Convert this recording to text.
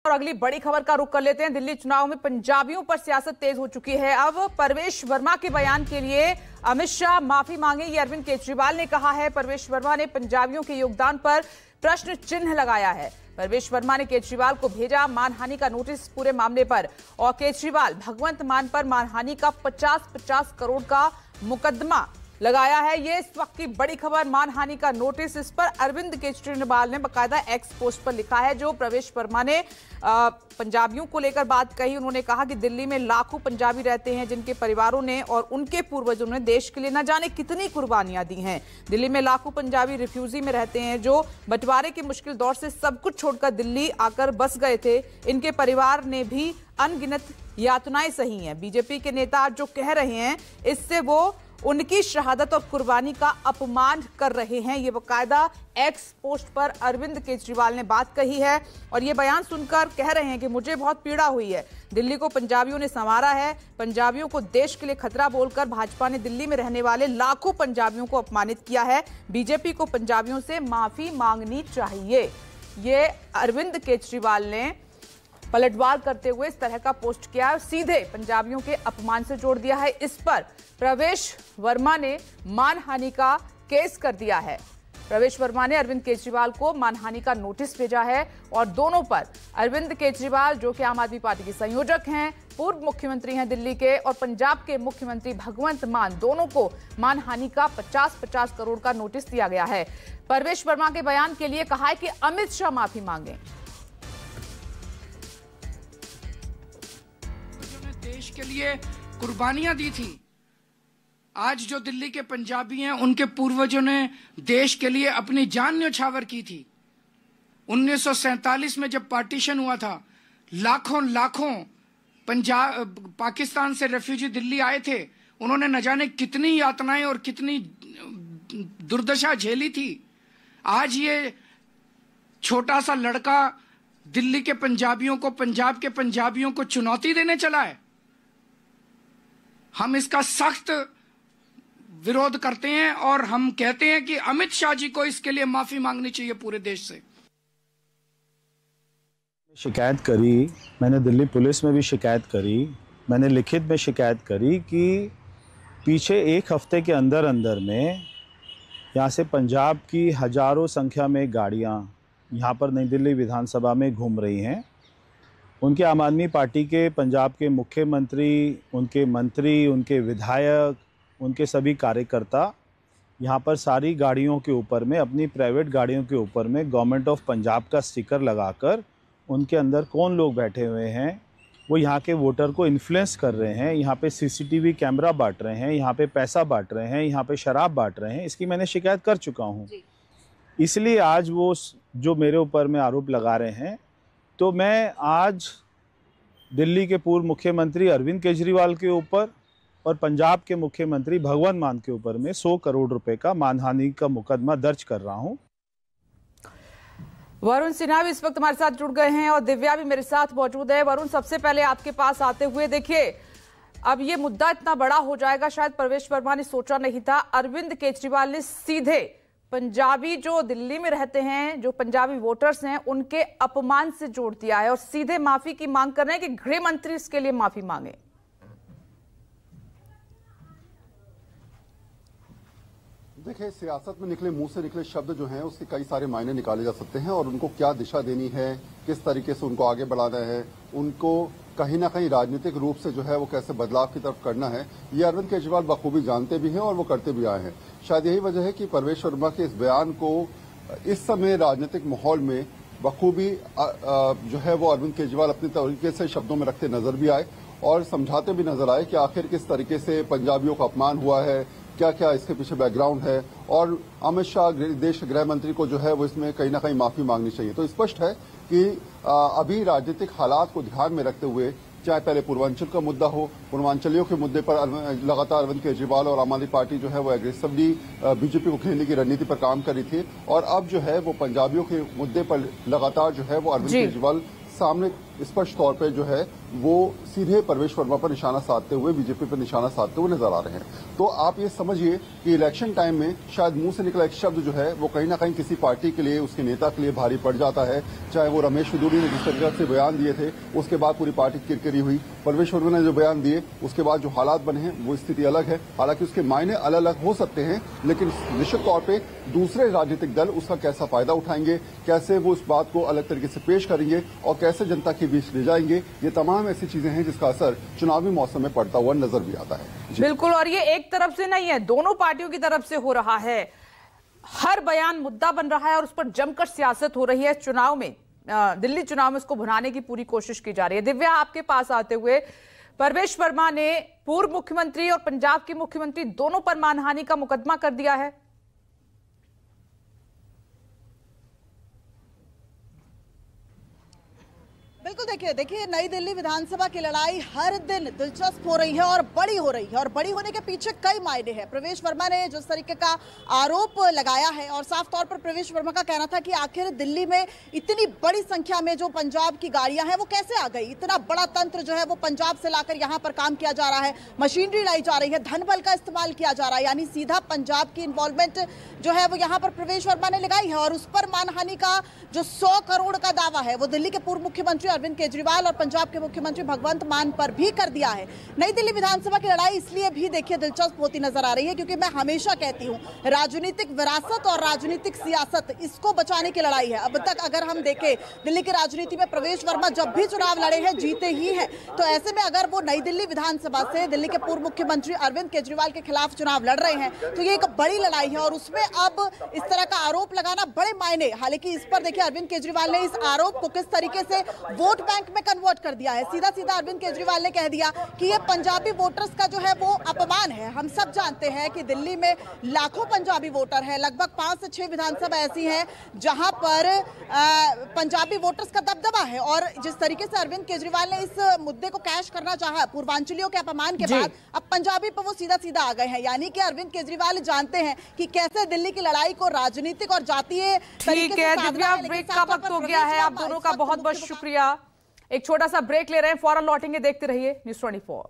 और अगली बड़ी खबर का रुख कर लेते हैं। दिल्ली चुनाव में पंजाबियों पर सियासत तेज हो चुकी है। अब परवेश वर्मा के बयान के लिए अमित शाह माफी मांगे, ये अरविंद केजरीवाल ने कहा है। परवेश वर्मा ने पंजाबियों के योगदान पर प्रश्न चिन्ह लगाया है। परवेश वर्मा ने केजरीवाल को भेजा मानहानि का नोटिस पूरे मामले पर, और केजरीवाल भगवंत मान पर मानहानि का 50-50 करोड़ का मुकदमा लगाया है। ये इस वक्त की बड़ी खबर, मानहानि का नोटिस। इस पर अरविंद केजरीवाल ने बकायदा एक्स पोस्ट पर लिखा है। जो परवेश वर्मा ने पंजाबियों को लेकर बात कही, उन्होंने कहा कि दिल्ली में लाखों पंजाबी रहते हैं जिनके परिवारों ने और उनके पूर्वजों ने देश के लिए न जाने कितनी कुर्बानियां दी हैं। दिल्ली में लाखों पंजाबी रिफ्यूजी में रहते हैं जो बंटवारे के मुश्किल दौर से सब कुछ छोड़कर दिल्ली आकर बस गए थे। इनके परिवार ने भी अनगिनत यातनाएं सही हैं। बीजेपी के नेता जो कह रहे हैं, इससे वो उनकी शहादत और कुर्बानी का अपमान कर रहे हैं। ये बकायदा एक्स पोस्ट पर अरविंद केजरीवाल ने बात कही है और ये बयान सुनकर कह रहे हैं कि मुझे बहुत पीड़ा हुई है। दिल्ली को पंजाबियों ने संवारा है। पंजाबियों को देश के लिए खतरा बोलकर भाजपा ने दिल्ली में रहने वाले लाखों पंजाबियों को अपमानित किया है। बीजेपी को पंजाबियों से माफी मांगनी चाहिए। ये अरविंद केजरीवाल ने पलटवार करते हुए इस तरह का पोस्ट किया है, सीधे पंजाबियों के अपमान से जोड़ दिया है। इस पर परवेश वर्मा ने मानहानि का केस कर दिया है। परवेश वर्मा ने अरविंद केजरीवाल को मानहानि का नोटिस भेजा है और दोनों पर, अरविंद केजरीवाल जो कि आम आदमी पार्टी के संयोजक हैं, पूर्व मुख्यमंत्री हैं दिल्ली के, और पंजाब के मुख्यमंत्री भगवंत मान, दोनों को मानहानि का 50-50 करोड़ का नोटिस दिया गया है। परवेश वर्मा के बयान के लिए कहा है कि अमित शाह माफी मांगे। देश के लिए कुर्बानियां दी थी। आज जो दिल्ली के पंजाबी हैं, उनके पूर्वजों ने देश के लिए अपनी जान न्यौछावर की थी। 1947 में जब पार्टीशन हुआ था, लाखों पाकिस्तान से रेफ्यूजी दिल्ली आए थे। उन्होंने न जाने कितनी यातनाएं और कितनी दुर्दशा झेली थी। आज ये छोटा सा लड़का दिल्ली के पंजाबियों को, पंजाब के पंजाबियों को चुनौती देने चला है। हम इसका सख्त विरोध करते हैं और हम कहते हैं कि अमित शाह जी को इसके लिए माफी मांगनी चाहिए पूरे देश से। शिकायत करी, मैंने दिल्ली पुलिस में भी शिकायत करी, मैंने लिखित में शिकायत करी कि पीछे एक हफ्ते के अंदर अंदर में यहाँ से पंजाब की हजारों संख्या में गाड़ियाँ यहाँ पर नई दिल्ली विधानसभा में घूम रही हैं। उनके आम आदमी पार्टी के पंजाब के मुख्यमंत्री, उनके मंत्री, उनके विधायक, उनके सभी कार्यकर्ता यहाँ पर सारी गाड़ियों के ऊपर में, अपनी प्राइवेट गाड़ियों के ऊपर में गवर्नमेंट ऑफ पंजाब का स्टिकर लगाकर उनके अंदर कौन लोग बैठे हुए हैं वो यहाँ के वोटर को इन्फ्लुएंस कर रहे हैं। यहाँ पे सीसीटीवी कैमरा बांट रहे हैं, यहाँ पे पैसा बांट रहे हैं, यहाँ पे शराब बांट रहे हैं। इसकी मैंने शिकायत कर चुका हूँ। इसलिए आज वो जो मेरे ऊपर में आरोप लगा रहे हैं, तो मैं आज दिल्ली के पूर्व मुख्यमंत्री अरविंद केजरीवाल के ऊपर और पंजाब के मुख्यमंत्री भगवंत मान के ऊपर में 100 करोड़ रुपए का मानहानि का मुकदमा दर्ज कर रहा हूं। वरुण सिन्हा भी इस वक्त हमारे साथ जुड़ गए हैं और दिव्या भी मेरे साथ मौजूद है। वरुण, सबसे पहले आपके पास आते हुए, देखिए अब ये मुद्दा इतना बड़ा हो जाएगा शायद परवेश वर्मा ने सोचा नहीं था। अरविंद केजरीवाल ने सीधे पंजाबी जो दिल्ली में रहते हैं, जो पंजाबी वोटर्स हैं, उनके अपमान से जोड़ दिया है और सीधे माफी की मांग कर रहे हैं कि गृह मंत्री इसके लिए माफी मांगे। देखिए, सियासत में निकले मुंह से निकले शब्द जो हैं उसके कई सारे मायने निकाले जा सकते हैं और उनको क्या दिशा देनी है, किस तरीके से उनको आगे बढ़ाना है, उनको कहीं ना कहीं राजनीतिक रूप से जो है वो कैसे बदलाव की तरफ करना है, ये अरविंद केजरीवाल बखूबी जानते भी हैं और वो करते भी आए हैं। शायद यही वजह है कि परवेश वर्मा के इस बयान को इस समय राजनीतिक माहौल में बखूबी जो है वो अरविंद केजरीवाल अपने तरीके से शब्दों में रखते नजर भी आए और समझाते भी नजर आए कि आखिर किस तरीके से पंजाबियों का अपमान हुआ है, क्या क्या इसके पीछे बैकग्राउंड है, और अमित शाह देश के गृह मंत्री को जो है वो इसमें कहीं ना कहीं माफी मांगनी चाहिए। तो स्पष्ट है कि अभी राजनीतिक हालात को ध्यान में रखते हुए, चाहे पहले पूर्वांचल का मुद्दा हो, पूर्वांचलियों के मुद्दे पर लगातार अरविंद केजरीवाल और आम आदमी पार्टी जो है वो एग्रेसिवली बीजेपी को घेरने की रणनीति पर काम कर रही थी और अब जो है वो पंजाबियों के मुद्दे पर लगातार जो है वो अरविंद केजरीवाल सामने स्पष्ट तौर पर जो है वो सीधे परवेश वर्मा पर निशाना साधते हुए, बीजेपी पर निशाना साधते हुए नजर आ रहे हैं। तो आप ये समझिए कि इलेक्शन टाइम में शायद मुंह से निकला एक शब्द जो है वो कहीं ना कहीं किसी पार्टी के लिए, उसके नेता के लिए भारी पड़ जाता है। चाहे वो रमेश विदुड़ी ने जिस तरीके से बयान दिए थे, उसके बाद पूरी पार्टी किरकिरी हुई। परवेश वर्मा ने जो बयान दिए उसके बाद जो हालात बने हैं वो स्थिति अलग है। हालांकि उसके मायने अलग अलग हो सकते हैं, लेकिन निश्चित तौर पर दूसरे राजनीतिक दल उसका कैसा फायदा उठाएंगे, कैसे वो इस बात को अलग तरीके से पेश करेंगे और कैसे जनता के बीच ले जाएंगे, ये तमाम ऐसी चीजें हैं जिसका असर चुनावी मौसम में पड़ता हुआ नजर भी आता है। बिल्कुल, और ये एक तरफ से नहीं है, दोनों पार्टियों की तरफ से हो रहा है। हर बयान मुद्दा बन रहा है और उस पर जमकर सियासत हो रही है। चुनाव में, दिल्ली चुनाव में उसको भुनाने की पूरी कोशिश की जा रही है। दिव्या, आपके पास आते हुए, परवेश वर्मा ने पूर्व मुख्यमंत्री और पंजाब के मुख्यमंत्री दोनों पर मानहानि का मुकदमा कर दिया है। बिल्कुल, देखिए नई दिल्ली विधानसभा की लड़ाई हर दिन दिलचस्प हो रही है और बड़ी हो रही है, और बड़ी होने के पीछे कई मायने हैं। प्रवेश वर्मा ने जिस तरीके का आरोप लगाया है, और साफ तौर पर प्रवेश वर्मा का कहना था कि आखिर दिल्ली में इतनी बड़ी संख्या में जो पंजाब की गाड़ियां हैं वो कैसे आ गई, इतना बड़ा तंत्र जो है वो पंजाब से लाकर यहाँ पर काम किया जा रहा है, मशीनरी लाई जा रही है, धन बल का इस्तेमाल किया जा रहा है, यानी सीधा पंजाब की इन्वॉल्वमेंट जो है वो यहाँ पर प्रवेश वर्मा ने लगाई है। और उस पर मानहानि का जो 100 करोड़ का दावा है वो दिल्ली के पूर्व मुख्यमंत्री अरविंद केजरीवाल और पंजाब के मुख्यमंत्री भगवंत मान पर भी कर दिया है। नई दिल्ली विधानसभा की लड़ाई इसलिए भी देखिए दिलचस्प होती नजर आ रही है क्योंकि मैं हमेशा कहती हूं, राजनीतिक विरासत और राजनीतिक सियासत, इसको बचाने की लड़ाई है। अब तक अगर हम देखें दिल्ली की राजनीति में प्रवेश वर्मा जब भी चुनाव लड़े हैं जीते ही हैं, तो ऐसे में अगर वो नई दिल्ली विधानसभा से दिल्ली के पूर्व मुख्यमंत्री अरविंद केजरीवाल के खिलाफ चुनाव लड़ रहे हैं तो ये एक बड़ी लड़ाई है और उसमें अब इस तरह का आरोप लगाना बड़े मायने। हालांकि इस पर देखिए अरविंद केजरीवाल ने इस आरोप को किस तरीके से वोट बैंक में कन्वर्ट कर दिया है। सीधा सीधा अरविंद केजरीवाल ने कह दिया कि ये पंजाबी वोटर्स का जो है वो अपमान है। हम सब जानते हैं कि दिल्ली में लाखों पंजाबी वोटर हैं, लगभग 5 से 6 विधानसभा ऐसी हैं जहां पर पंजाबी वोटर्स का दबदबा है। और जिस तरीके से अरविंद केजरीवाल ने इस मुद्दे को कैश करना चाहा पूर्वांचलियों के अपमान के बाद, अब पंजाबी पर वो सीधा सीधा आ गए हैं। यानी कि अरविंद केजरीवाल जानते हैं कि कैसे दिल्ली की लड़ाई को राजनीतिक और जातीय ठीक है दिव्या, ब्रेक का वक्त हो गया है। आप दोनों का बहुत बहुत शुक्रिया। एक छोटा सा ब्रेक ले रहे हैं, फौरन लौटेंगे। देखते रहिए न्यूज़ 24।